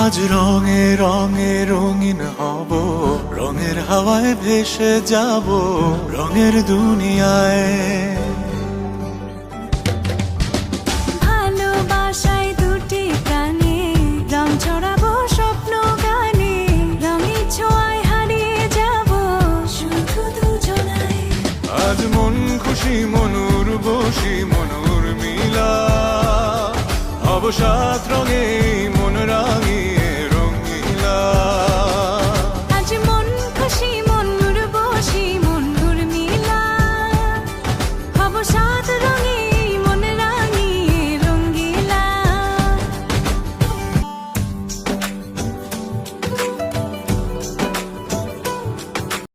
আজ রঙে রঙে রঙিন হব, রঙের হাওয়ায় ভেসে যাব রঙের দুনিয়ায়। ভালোবাসায় দুটি প্রাণে রং ছড়াবো স্বপ্ন গানে, রঙের ছোঁয়ায় হারিয়ে যাব শুধু দুজনায়। আজ মন খুশি মনুর বসি মনুর মিলা, অবসাদ রঙে মন রাঙিয়ে